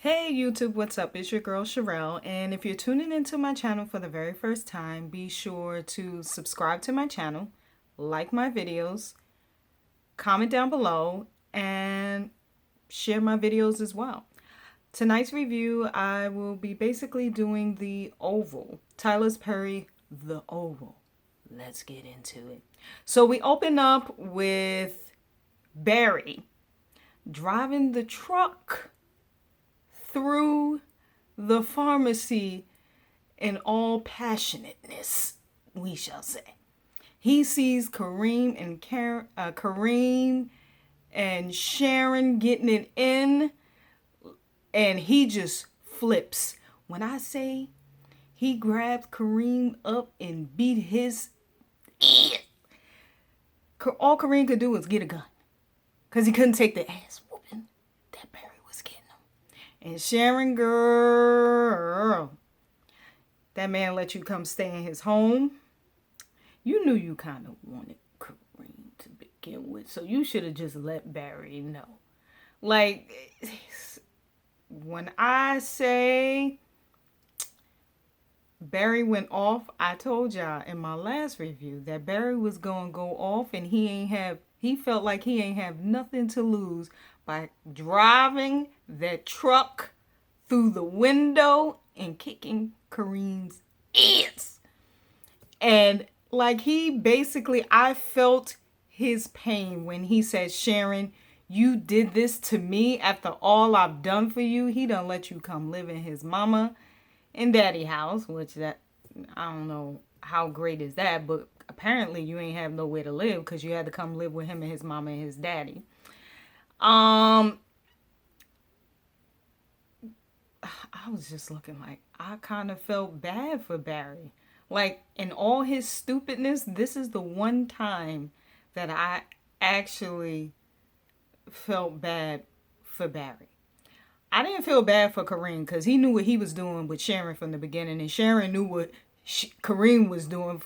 Hey YouTube, what's up? It's your girl Sherelle, and if you're tuning into my channel for the very first time, be sure to subscribe to my channel, like my videos, comment down below, and share my videos as well. Tonight's review, I will be basically doing the Oval, Tyler Perry, The Oval. Let's get into it. So we open up with Barry driving the truck through the pharmacy in all passionateness, we shall say. He sees Kareem and Sharon getting it in, and he just flips. When I say he grabbed Kareem up and beat his ass, all Kareem could do was get a gun, because he couldn't take the ass whooping that Barry was getting him. And Sharon, girl, that man let you come stay in his home. You knew you kind of wanted Kareem to begin with, so you should have just let Barry know. Like, when I say Barry went off, I told y'all in my last review that Barry was going to go off, and he felt like he ain't have nothing to lose by driving that truck through the window and kicking Kareem's ass. And like, I felt his pain when he said, Sharon, you did this to me after all I've done for you. He done let you come live in his mama and daddy house, which that, I don't know how great is that, but apparently you ain't have nowhere to live because you had to come live with him and his mama and his daddy. I was just looking like, I kind of felt bad for Barry. Like, in all his stupidness, this is the one time that I actually felt bad for Barry. I didn't feel bad for Kareem because he knew what he was doing with Sharon from the beginning, and Sharon knew what Kareem was doing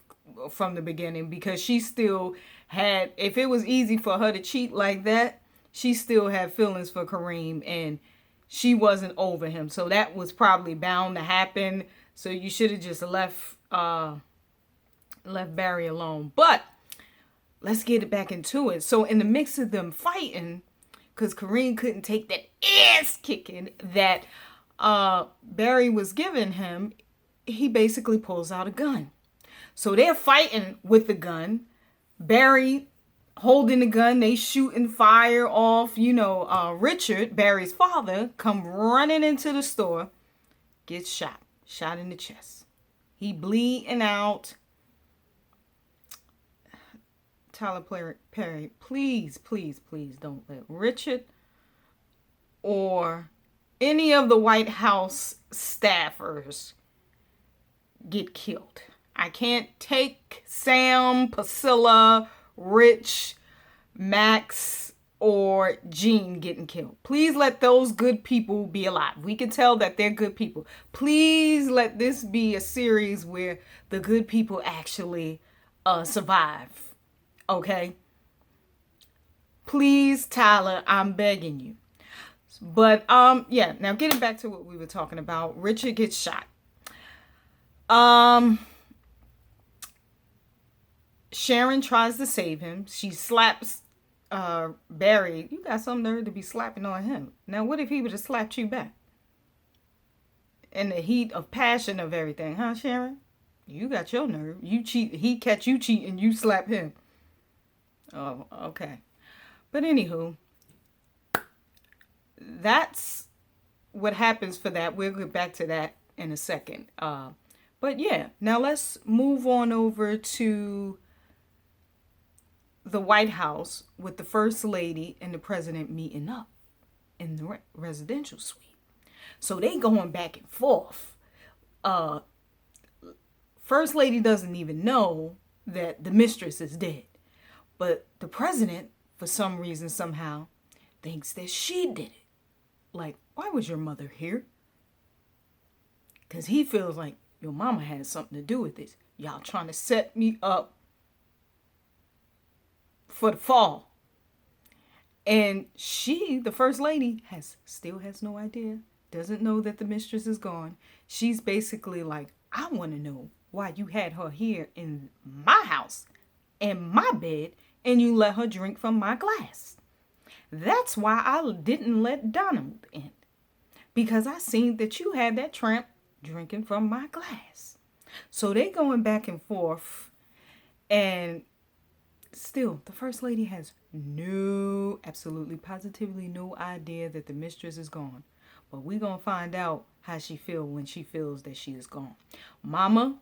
from the beginning, because she still had, if it was easy for her to cheat like that, she still had feelings for Kareem, and she wasn't over him. So that was probably bound to happen. So you should have just left Barry alone. But let's get it back into it. So in the mix of them fighting, because Kareem couldn't take that ass kicking that Barry was giving him, he basically pulls out a gun. So they're fighting with the gun. Barry holding the gun, they shooting fire off. Richard, Barry's father, come running into the store, gets shot in the chest. He bleeding out. Tyler Perry, please, please, please don't let Richard or any of the White House staffers get killed. I can't take Sam, Priscilla, Rich, Max, or Jean getting killed. Please let those good people be alive. We can tell that they're good people. Please let this be a series where the good people actually survive. Okay? Please, Tyler, I'm begging you. But yeah, now getting back to what we were talking about, Richard gets shot. Sharon tries to save him. She slaps Barry. You got some nerve to be slapping on him. Now, what if he would have slapped you back? In the heat of passion of everything, huh, Sharon? You got your nerve. You cheat. He catch you cheating. You slap him. Oh, okay. But anywho, that's what happens for that. We'll get back to that in a second. But yeah, now let's move on over to the White House with the First Lady and the President meeting up in the residential suite. So they going back and forth. First Lady doesn't even know that the mistress is dead. But the president, for some reason, somehow, thinks that she did it. Like, why was your mother here? Because he feels like your mama had something to do with this. Y'all trying to set me up for the fall. And she, the First Lady, still has no idea doesn't know that the mistress is gone. She's basically like, I want to know why you had her here in my house, in my bed, and you let her drink from my glass. That's why I didn't let Donald in, because I seen that you had that tramp drinking from my glass. So they going back and forth, and still the first lady has no, absolutely positively no idea that the mistress is gone. But we gonna find out how she feel when she feels that she is gone. Mama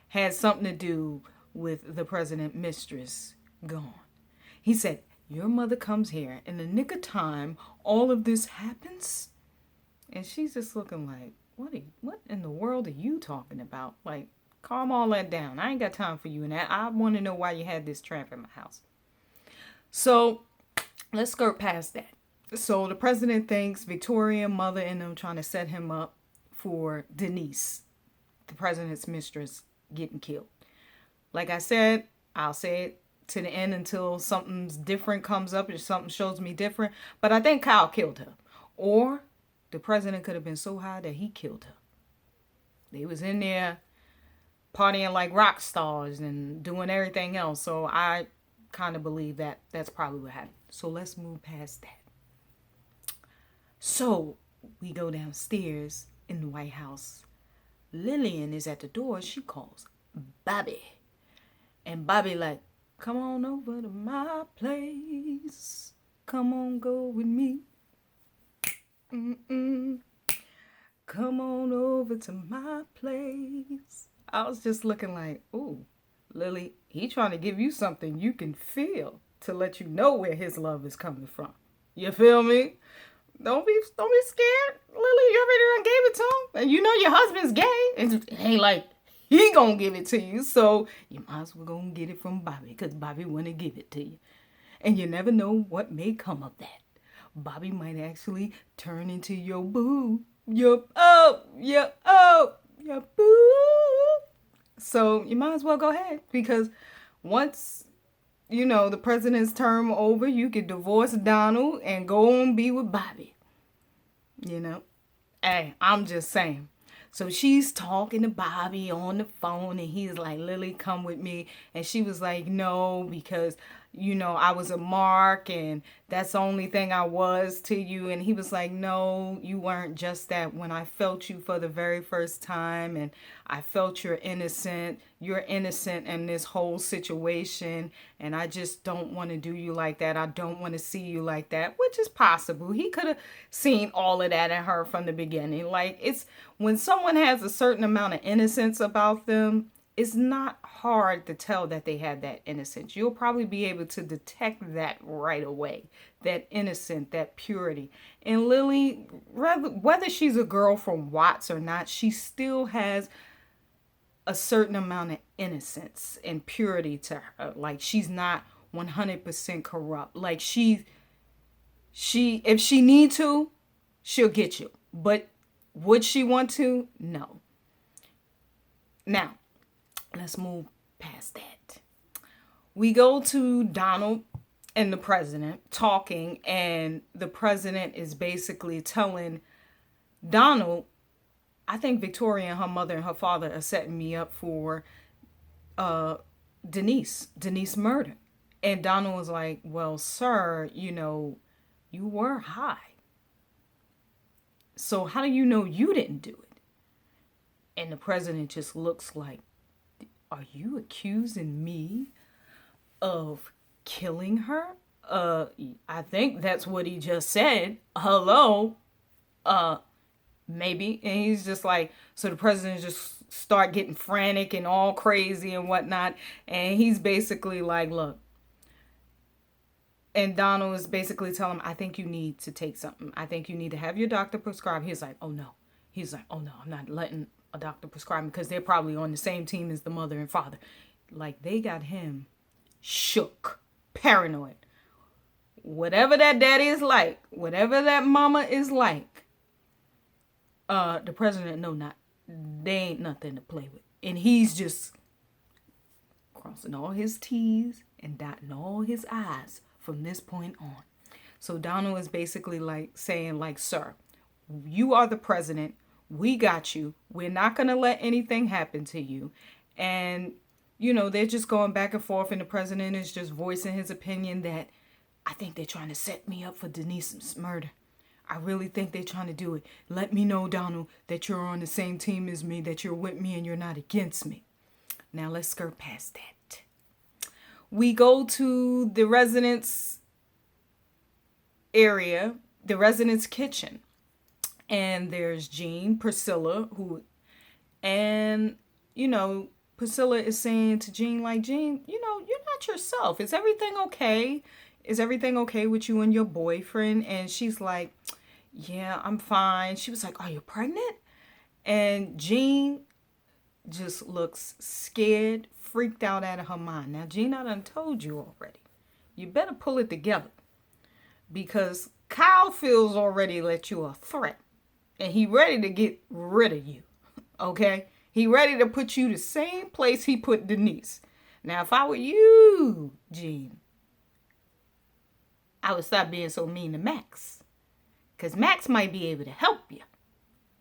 had something to do with the president mistress gone. He said, your mother comes here in the nick of time, all of this happens. And she's just looking like, what in the world are you talking about? Like, calm all that down. I ain't got time for you and that. I want to know why you had this tramp in my house. So let's skirt past that. So the president thinks Victoria, mother, and them trying to set him up for Denise, the president's mistress, getting killed. Like I said, I'll say it to the end until something's different comes up or something shows me different. But I think Kyle killed her. Or the president could have been so high that he killed her. They was in there partying like rock stars and doing everything else. So I kind of believe that that's probably what happened. So let's move past that. So we go downstairs in the White House. Lillian is at the door. She calls Bobby. And Bobby like, come on over to my place. Come on, go with me. Mm-mm. Come on over to my place. I was just looking like, ooh, Lily, he trying to give you something you can feel to let you know where his love is coming from. You feel me? Don't be scared, Lily. You already done gave it to him, and you know your husband's gay. It ain't like he gonna give it to you, so you might as well go and get it from Bobby, because Bobby wanna give it to you, and you never know what may come of that. Bobby might actually turn into your boo, your boo. So you might as well go ahead, because once you know the president's term over, you could divorce Donald and go and be with Bobby. You know, hey, I'm just saying. So she's talking to Bobby on the phone, and he's like, Lily, come with me. And she was like, no, because, you know, I was a mark and that's the only thing I was to you. And he was like, no, you weren't just that. When I felt you for the very first time and I felt you're innocent in this whole situation. And I just don't want to do you like that. I don't want to see you like that, which is possible. He could have seen all of that in her from the beginning. Like, it's when someone has a certain amount of innocence about them, it's not hard to tell that they had that innocence. You'll probably be able to detect that right away. That innocent, that purity. And Lily, whether she's a girl from Watts or not, she still has a certain amount of innocence and purity to her. Like, she's not 100% corrupt. Like, she if she need to, she'll get you. But would she want to? No. Now, let's move past that. We go to Donald and the president talking, and the president is basically telling Donald, I think Victoria and her mother and her father are setting me up for Denise murder. And Donald was like, well, sir, you know, you were high. So how do you know you didn't do it? And the president just looks like, are you accusing me of killing her? I think that's what he just said. Hello? Maybe. And he's just like, so the president just start getting frantic and all crazy and whatnot. And he's basically like, look. And Donald is basically telling him, I think you need to take something. I think you need to have your doctor prescribe. He's like, oh no. He's like, oh no, I'm not letting a doctor prescribe him, because they're probably on the same team as the mother and father. Like, they got him shook, paranoid. Whatever that daddy is like, whatever that mama is like, the president, no, not, they ain't nothing to play with. And he's just crossing all his T's and dotting all his I's from this point on. So Donald is basically like saying, like, sir, You are the president. We got you. We're not going to let anything happen to you. And, they're just going back and forth, and the president is just voicing his opinion that I think they're trying to set me up for Denise's murder. I really think they're trying to do it. Let me know, Donald, that you're on the same team as me, that you're with me and you're not against me. Now let's skirt past that. We go to the residence area, the residence kitchen. And there's Jean, Priscilla, and, Priscilla is saying to Jean, like, Jean, you're not yourself. Is everything okay? Is everything okay with you and your boyfriend? And she's like, yeah, I'm fine. She was like, are you pregnant? And Jean just looks scared, freaked out out of her mind. Now, Jean, I done told you already. You better pull it together. Because Kyle feels already that you're a threat. And he ready to get rid of you. Okay? He ready to put you the same place he put Denise. Now, if I were you, Jean, I would stop being so mean to Max. Because Max might be able to help you.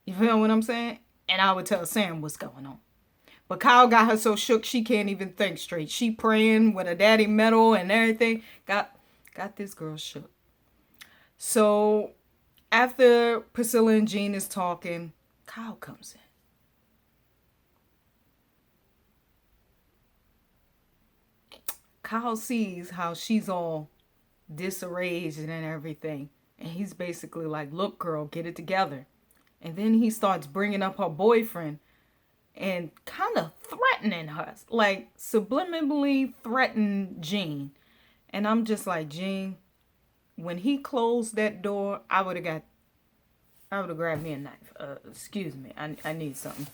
You feel what I'm saying? And I would tell Sam what's going on. But Kyle got her so shook she can't even think straight. She praying with her daddy medal and everything. Got this girl shook. So after Priscilla and Jean is talking, Kyle comes in. Kyle sees how she's all disarranged and everything. And he's basically like, look, girl, get it together. And then he starts bringing up her boyfriend and kind of threatening her. Like, subliminally threatened Jean. And I'm just like, Jean, when he closed that door, I would have grabbed me a knife. Excuse me, I need something.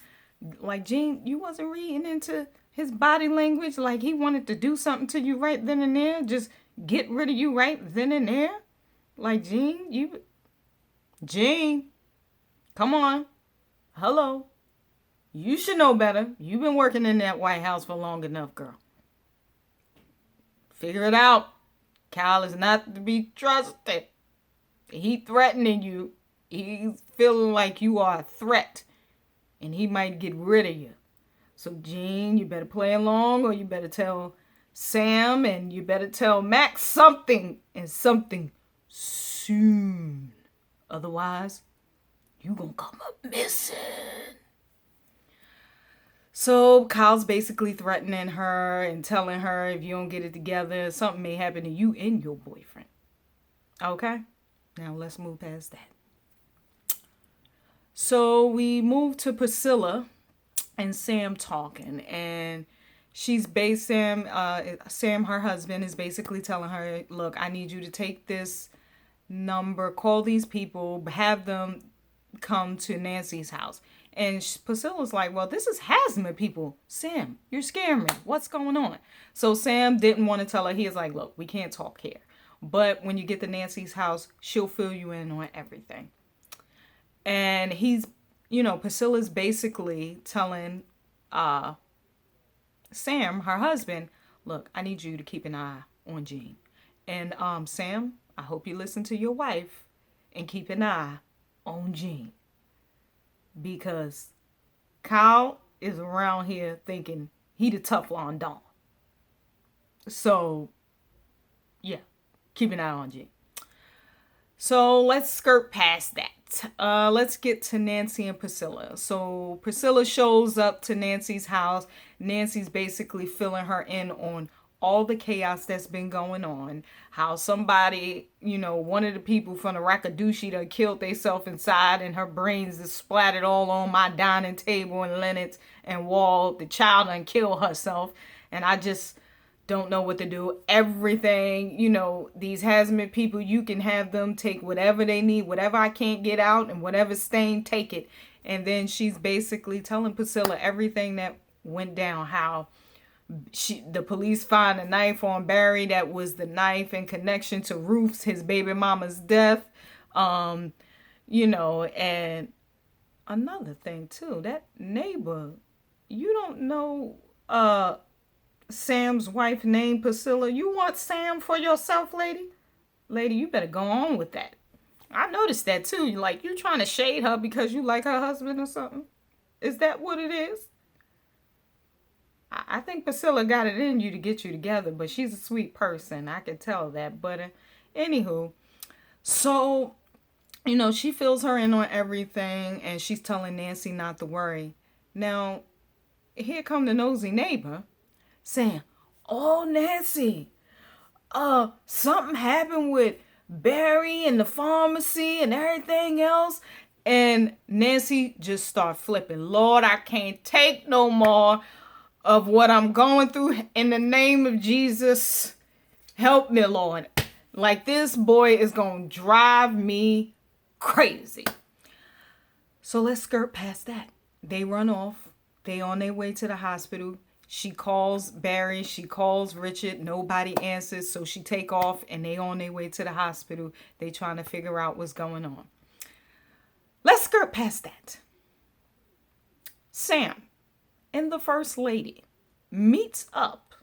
Like, Jean, you wasn't reading into his body language like he wanted to do something to you right then and there. Just get rid of you right then and there. Like, Jean, come on. Hello. You should know better. You've been working in that White House for long enough, girl. Figure it out. Kyle is not to be trusted. He threatening you. He's feeling like you are a threat. And he might get rid of you. So, Jean, you better play along, or you better tell Sam, and you better tell Max something, and something soon. Otherwise, you gonna come up missing. So Kyle's basically threatening her and telling her if you don't get it together, something may happen to you and your boyfriend. Okay? Now let's move past that. So we move to Priscilla and Sam talking, and Sam, her husband, is basically telling her, look, I need you to take this number, call these people, have them come to Nancy's house. And Priscilla's like, well, this is hazmat people. Sam, you're scaring me. What's going on? So Sam didn't want to tell her. He was like, look, we can't talk here. But when you get to Nancy's house, she'll fill you in on everything. And Priscilla's basically telling Sam, her husband, look, I need you to keep an eye on Jean. And Sam, I hope you listen to your wife and keep an eye on Jean. Because Kyle is around here thinking he the Teflon Don. So, yeah, keep an eye on Jean. So let's skirt past that. Let's get to Nancy and Priscilla. So Priscilla shows up to Nancy's house. Nancy's basically filling her in on all the chaos that's been going on. How somebody, one of the people from the Rakadooshi done killed themselves inside, and her brains is splattered all on my dining table and linens and wall. The child done killed herself. And I just don't know what to do. Everything, these hazmat people, you can have them take whatever they need, whatever I can't get out, and whatever stain, take it. And then she's basically telling Priscilla everything that went down, how the police find a knife on Barry that was the knife in connection to Ruth's, his baby mama's death. And another thing too, that neighbor, you don't know Sam's wife named Priscilla. You want Sam for yourself, lady? Lady, you better go on with that. I noticed that too. Like, you trying to shade her because you like her husband or something? Is that what it is? I think Priscilla got it in you to get you together, but she's a sweet person. I can tell that. But anywho, so, she fills her in on everything and she's telling Nancy not to worry. Now, here come the nosy neighbor saying, "Oh, Nancy, something happened with Barry and the pharmacy and everything else." And Nancy just start flipping. "Lord, I can't take no more of what I'm going through. In the name of Jesus, help me, Lord. Like, this boy is going to drive me crazy." So let's skirt past that. They run off. They on their way to the hospital. She calls Barry. She calls Richard. Nobody answers. So she take off and they on their way to the hospital. They trying to figure out what's going on. Let's skirt past that. Sam and the First Lady meets up.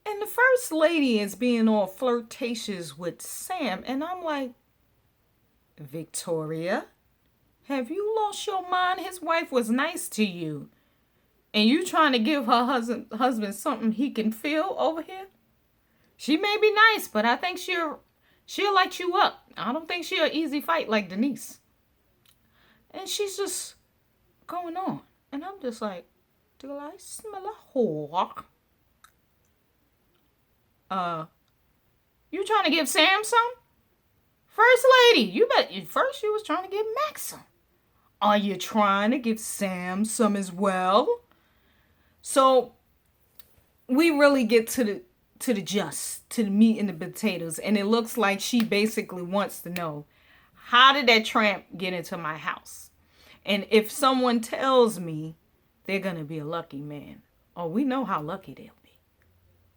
And the First Lady is being all flirtatious with Sam. And I'm like, "Victoria, have you lost your mind? His wife was nice to you. And you trying to give her husband something he can feel over here? She may be nice, but I think she'll light you up. I don't think she'll easy fight like Denise." And she's just going on. And I'm just like, do I smell a whore? You trying to give Sam some? First Lady, you bet. First you was trying to give Max some. Are you trying to give Sam some as well? So we really get to the meat and the potatoes, and it looks like she basically wants to know, how did that tramp get into my house? And if someone tells me, they're gonna be a lucky man. Oh, we know how lucky they'll be.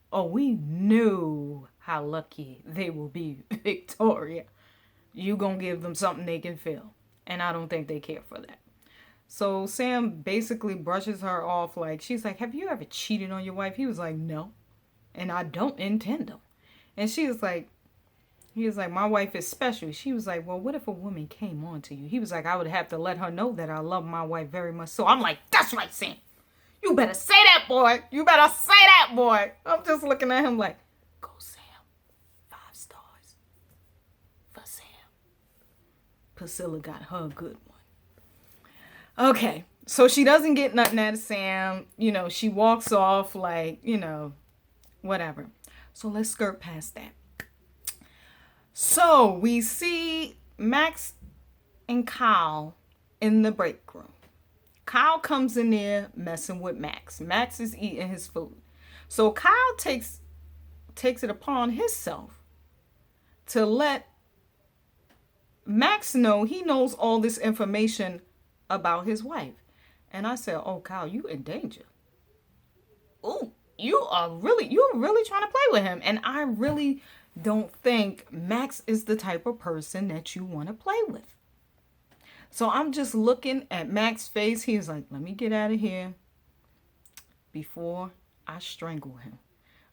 Oh, we know how lucky they will be, Victoria. You gonna give them something they can feel, and I don't think they care for that. So Sam basically brushes her off. Like, she's like, "Have you ever cheated on your wife?" He was like, "No, and I don't intend to." And he was like, "My wife is special." She was like, "Well, what if a woman came on to you?" He was like, "I would have to let her know that I love my wife very much." So I'm like, "That's right, Sam. You better say that, boy. You better say that, boy." I'm just looking at him like, go Sam. 5 stars for Sam. Priscilla got her a good one. Okay, so she doesn't get nothing out of Sam. She walks off like, whatever. So let's skirt past that. So we see Max and Kyle in the break room. Kyle comes in there messing with Max. Max is eating his food. So Kyle takes it upon himself to let Max know he knows all this information about his wife. And I said, "Oh, Kyle, you in danger. Oh, you're really trying to play with him." And I really don't think Max is the type of person that you want to play with. So I'm just looking at Max's face. He's like, "Let me get out of here before I strangle him.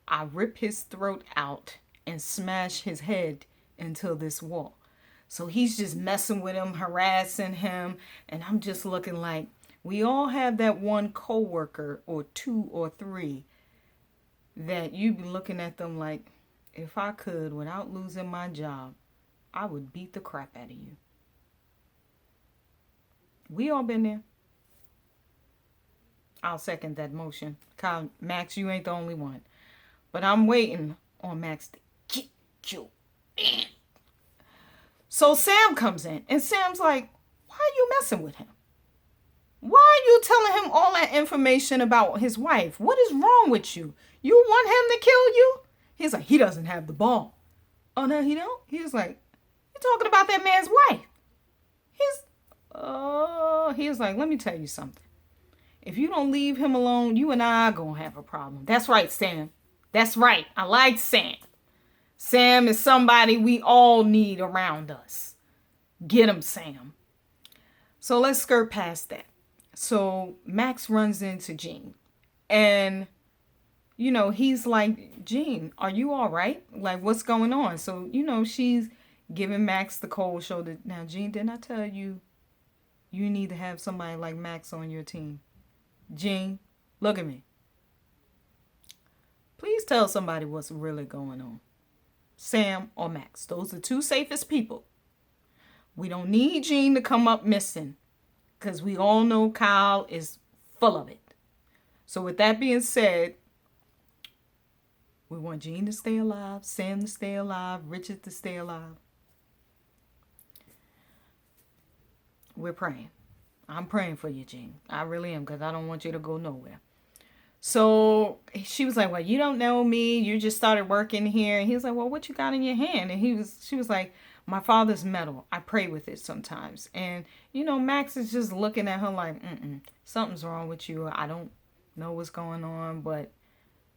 I rip his throat out and smash his head into this wall." So he's just messing with him, harassing him. And I'm just looking like, we all have that one coworker or 2 or 3 that you be looking at them like, if I could, without losing my job, I would beat the crap out of you. We all been there. I'll second that motion. Kyle, Max, you ain't the only one. But I'm waiting on Max to get you in. So Sam comes in, and Sam's like, "Why are you messing with him? Why are you telling him all that information about his wife? What is wrong with you? You want him to kill you?" He's like, "He doesn't have the ball." "Oh, no, he don't?" He's like, "You're talking about that man's wife." He's like, "Let me tell you something. If you don't leave him alone, you and I are going to have a problem." That's right, Sam. That's right. I like Sam. Sam is somebody we all need around us. Get him, Sam. So let's skirt past that. So Max runs into Jean. And, he's like, "Jean, are you all right? Like, what's going on?" So, she's giving Max the cold shoulder. Now, Gene, didn't I tell you you need to have somebody like Max on your team? Gene, look at me. Please tell somebody what's really going on. Sam or Max. Those are the two safest people. We don't need Gene to come up missing because we all know Kyle is full of it. So with that being said, we want Gene to stay alive, Sam to stay alive, Richard to stay alive. We're praying. I'm praying for you, Gene. I really am, because I don't want you to go nowhere. So she was like, well, you don't know me. You just started working here. And he was like, well, what you got in your hand? And she was like, my father's metal. I pray with it sometimes. And, Max is just looking at her like, something's wrong with you. I don't know what's going on. But,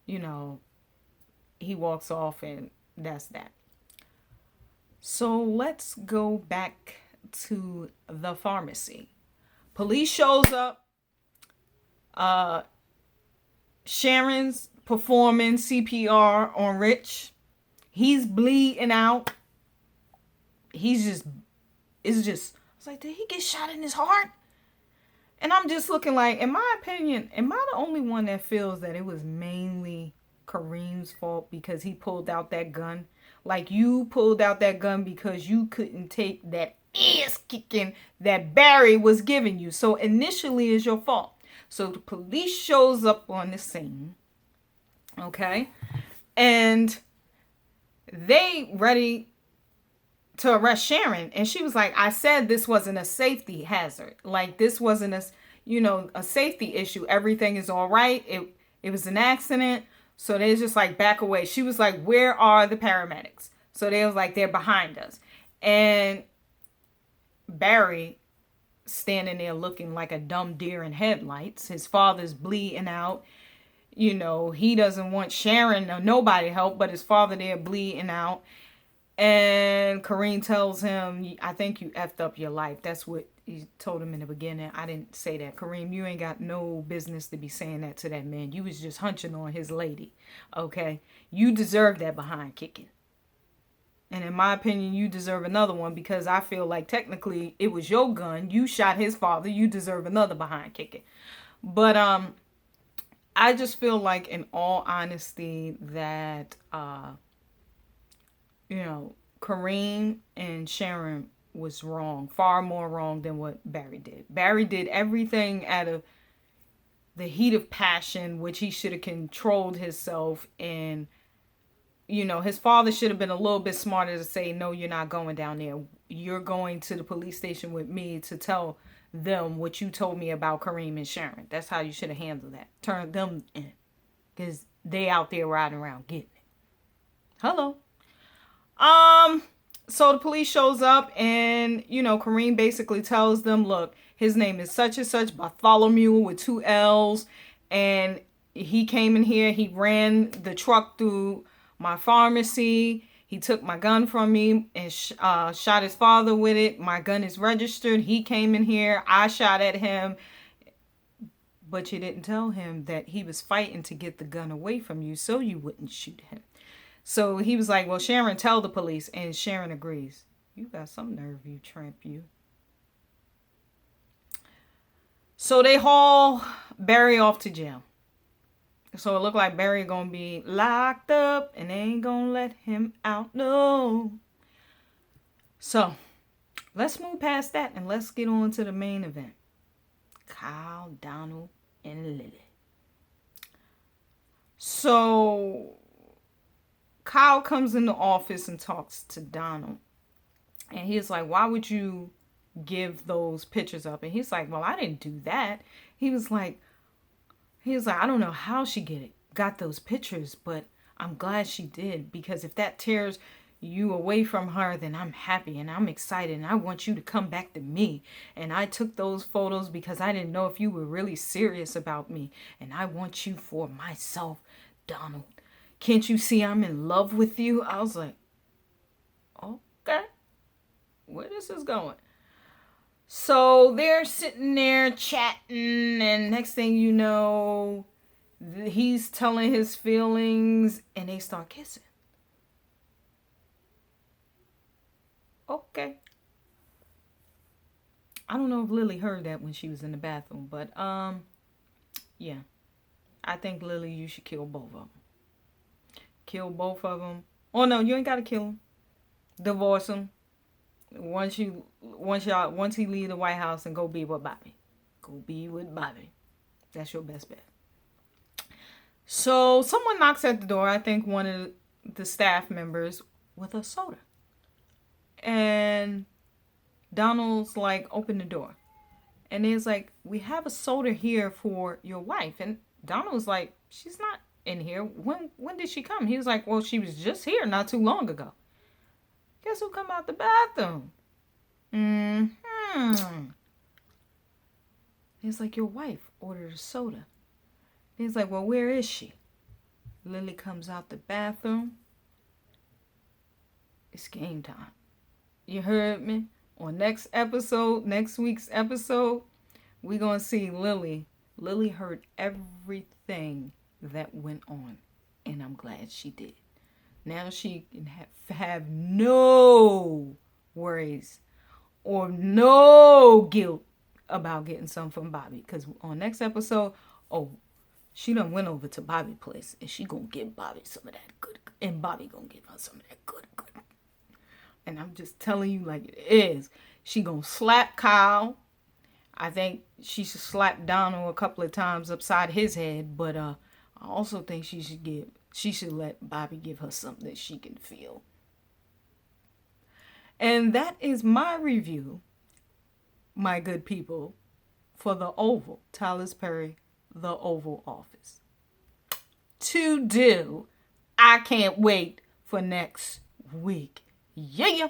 he walks off and that's that. So let's go back to the pharmacy. Police shows up. Sharon's performing CPR on Rich. He's bleeding out. It's just, I was like, did he get shot in his heart? And I'm just looking like, in my opinion, am I the only one that feels that it was mainly Kareem's fault because he pulled out that gun? Like, you pulled out that gun because you couldn't take that ass kicking that Barry was giving you. So initially it's your fault. So the police shows up on the scene. Okay. And they ready to arrest Sharon. And she was like, I said this wasn't a safety hazard. Like, this wasn't a safety issue. Everything is all right. It was an accident. So they just like, back away. She was like, where are the paramedics? So they was like, they're behind us. And Barry standing there looking like a dumb deer in headlights. His father's bleeding out. He doesn't want Sharon or nobody help, but his father there bleeding out. And Kareem tells him, I think you effed up your life. That's what he told him in the beginning. I didn't say that. Kareem, you ain't got no business to be saying that to that man. You was just hunching on his lady. Okay? You deserve that behind kicking. And in my opinion, you deserve another one because I feel like technically it was your gun. You shot his father. You deserve another behind kicking. But I just feel like, in all honesty, that Kareem and Sharon was wrong, far more wrong than what Barry did. Barry did everything out of the heat of passion, which he should have controlled himself. And his father should have been a little bit smarter to say, no, you're not going down there. You're going to the police station with me to tell them what you told me about Kareem and Sharon. That's how you should have handled that. Turn them in. Because they out there riding around getting it. Hello. So the police shows up and, Kareem basically tells them, look, his name is such and such, Bartholomew with 2 L's. And he came in here. He ran the truck through my pharmacy. He took my gun from me and shot his father with it. My gun is registered. He came in here. I shot at him. But you didn't tell him that he was fighting to get the gun away from you so you wouldn't shoot him. So he was like, well, Sharon, tell the police. And Sharon agrees. You got some nerve, you tramp, you. So they haul Barry off to jail. So it looked like Barry gonna be locked up and they ain't gonna let him out, no. So let's move past that and let's get on to the main event. Kyle, Donald, and Lily. So Kyle comes in the office and talks to Donald. And he's like, why would you give those pictures up? And he's like, well, I didn't do that. He was like, I don't know how she got those pictures, but I'm glad she did, because if that tears you away from her, then I'm happy and I'm excited and I want you to come back to me. And I took those photos because I didn't know if you were really serious about me, and I want you for myself, Donald. Can't you see I'm in love with you? I was like, okay, where this is going? So they're sitting there chatting, and next thing you know, he's telling his feelings, and they start kissing. Okay. I don't know if Lily heard that when she was in the bathroom, but yeah. I think Lily, you should kill both of them. Kill both of them. Oh no, you ain't gotta kill them. Divorce him. Once he leave the White House and go be with Bobby. Go be with Bobby. That's your best bet. So someone knocks at the door. I think one of the staff members with a soda. And Donald's like, open the door. And he's like, we have a soda here for your wife. And Donald's like, she's not in here. When did she come? He was like, well, she was just here not too long ago. Guess who come out the bathroom? He's like, your wife ordered a soda. He's like, well, where is she? Lily comes out the bathroom. It's game time. You heard me? On next week's episode, we're going to see Lily. Lily heard everything that went on, and I'm glad she did. Now she can have no worries or no guilt about getting some from Bobby. Because on next episode, she done went over to Bobby's place, and she gonna give Bobby some of that good, and Bobby gonna give her some of that good. And I'm just telling you like it is. She gonna slap Kyle. I think she should slap Donald a couple of times upside his head, but I also think she should let Bobby give her something that she can feel. And that is my review, my good people, for The Oval, Tyler Perry, The Oval Office. To do. I can't wait for next week. Yeah.